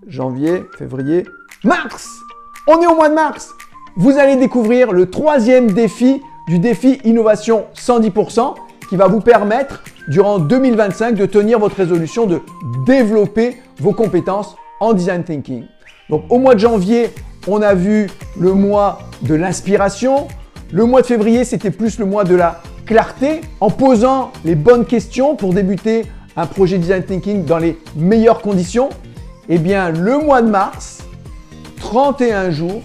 janvier, février, mars. On est au mois de mars. Vous allez découvrir le troisième défi du défi Innovation 110% qui va vous permettre, durant 2025, de tenir votre résolution de développer vos compétences en Design Thinking. Donc, au mois de janvier, on a vu le mois de l'inspiration. Le mois de février, c'était plus le mois de la clarté, en posant les bonnes questions pour débuter un projet Design Thinking dans les meilleures conditions. Eh bien, le mois de mars, 31 jours,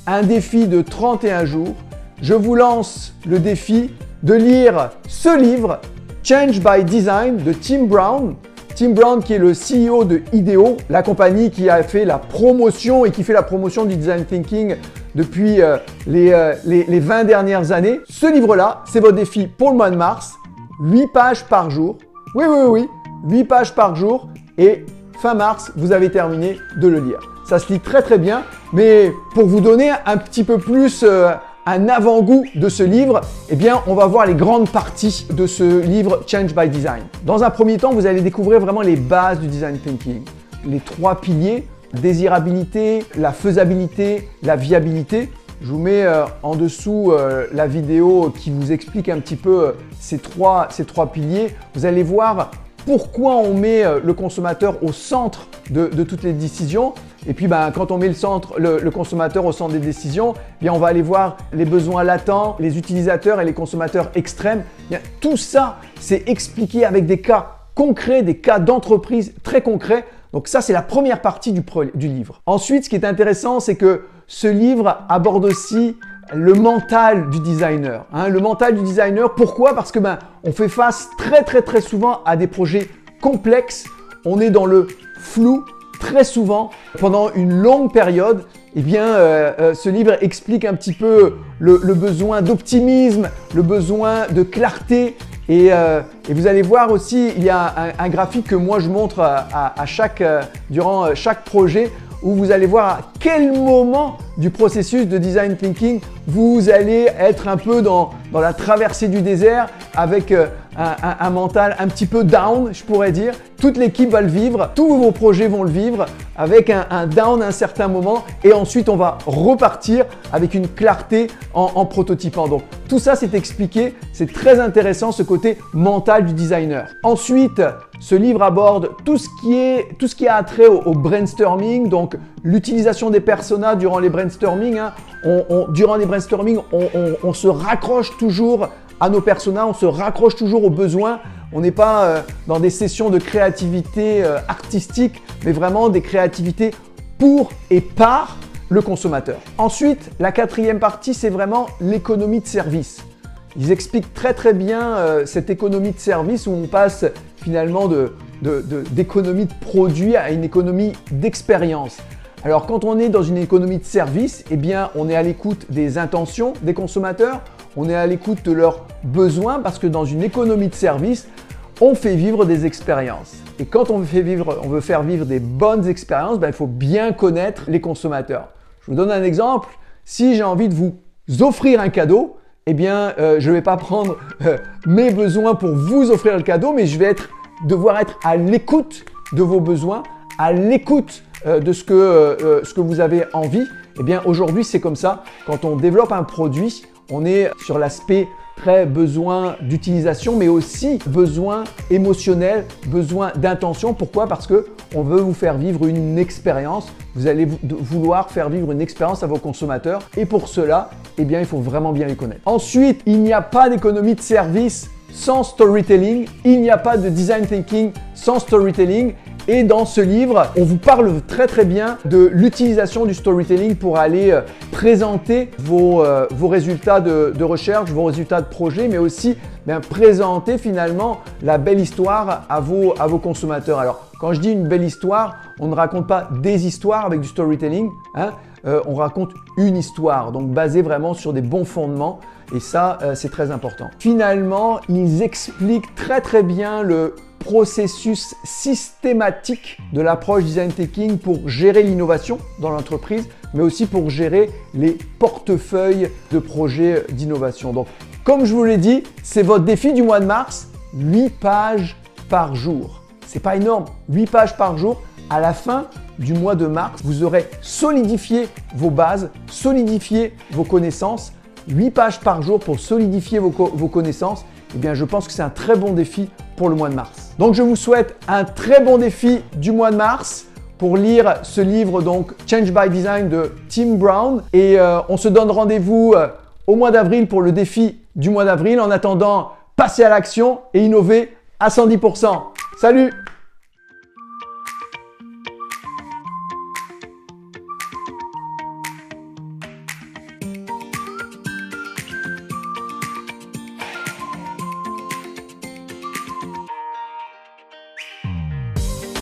un défi de 31 jours. Je vous lance le défi de lire ce livre, Change by Design de Tim Brown. Tim Brown qui est le CEO de IDEO, la compagnie qui a fait la promotion et qui fait la promotion du Design Thinking depuis les 20 dernières années. Ce livre-là, c'est votre défi pour le mois de mars, 8 pages par jour. Oui, 8 pages par jour et fin mars, vous avez terminé de le lire. Ça se lit très très bien, mais pour vous donner un petit peu plus un avant-goût de ce livre, eh bien, on va voir les grandes parties de ce livre Change by Design. Dans un premier temps, vous allez découvrir vraiment les bases du Design Thinking. Les 3 piliers, désirabilité, la faisabilité, la viabilité. Je vous mets en dessous la vidéo qui vous explique un petit peu ces trois piliers. Vous allez voir pourquoi on met le consommateur au centre de toutes les décisions. Et puis, quand on met le consommateur au centre des décisions, on va aller voir les besoins latents, les utilisateurs et les consommateurs extrêmes. Tout ça, c'est expliqué avec des cas concrets, des cas d'entreprise très concrets. Donc ça, c'est la première partie du livre. Ensuite, ce qui est intéressant, c'est que ce livre aborde aussi le mental du designer. Le mental du designer, pourquoi? Parce que on fait face très souvent à des projets complexes. On est dans le flou très souvent pendant une longue période. Ce livre explique un petit peu le besoin d'optimisme, le besoin de clarté. Et vous allez voir aussi, il y a un graphique que moi je montre durant chaque projet où vous allez voir à quel moment du processus de Design Thinking vous allez être un peu dans la traversée du désert avec un mental un petit peu down, je pourrais dire. Toute l'équipe va le vivre, tous vos projets vont le vivre avec un down à un certain moment et ensuite on va repartir avec une clarté en prototypant. Donc tout ça c'est expliqué, c'est très intéressant ce côté mental du designer. Ensuite, ce livre aborde tout ce qui a trait au brainstorming, donc l'utilisation des personas durant les brainstorming. Durant les brainstorming, on se raccroche toujours à nos personas, on se raccroche toujours aux besoins. On n'est pas dans des sessions de créativité artistique, mais vraiment des créativités pour et par le consommateur. Ensuite, la 4e partie, c'est vraiment l'économie de service. Ils expliquent très bien cette économie de service où on passe finalement d'économie de produit à une économie d'expérience. Alors quand on est dans une économie de service, on est à l'écoute des intentions des consommateurs, on est à l'écoute de leurs besoins parce que dans une économie de service, on fait vivre des expériences. Et quand on veut faire vivre des bonnes expériences, il faut bien connaître les consommateurs. Je vous donne un exemple. Si j'ai envie de vous offrir un cadeau, je ne vais pas prendre mes besoins pour vous offrir le cadeau, mais je vais devoir être à l'écoute de vos besoins, à l'écoute de ce que vous avez envie. Aujourd'hui, c'est comme ça. Quand on développe un produit, on est sur l'aspect très besoin d'utilisation, mais aussi besoin émotionnel, besoin d'intention. Pourquoi? Parce qu'on veut vous faire vivre une expérience. Vous allez vouloir faire vivre une expérience à vos consommateurs. Et pour cela, il faut vraiment bien les connaître. Ensuite, il n'y a pas d'économie de service sans storytelling. Il n'y a pas de design thinking sans storytelling. Et dans ce livre, on vous parle très bien de l'utilisation du storytelling pour aller présenter vos résultats de recherche, vos résultats de projet, mais aussi présenter finalement la belle histoire à vos consommateurs. Alors, quand je dis une belle histoire, on ne raconte pas des histoires avec du storytelling, on raconte une histoire, donc basée vraiment sur des bons fondements. Et ça, c'est très important. Finalement, ils expliquent très bien le processus systématique de l'approche Design Thinking pour gérer l'innovation dans l'entreprise, mais aussi pour gérer les portefeuilles de projets d'innovation. Donc, comme je vous l'ai dit, c'est votre défi du mois de mars, 8 pages par jour. C'est pas énorme, 8 pages par jour à la fin du mois de mars, vous aurez solidifié vos bases, solidifié vos connaissances. 8 pages par jour pour solidifier vos connaissances. Eh bien, je pense que c'est un très bon défi pour le mois de mars. Donc, je vous souhaite un très bon défi du mois de mars pour lire ce livre, donc Change by Design de Tim Brown. Et on se donne rendez-vous au mois d'avril pour le défi du mois d'avril. En attendant, passez à l'action et innovez à 110%. Salut!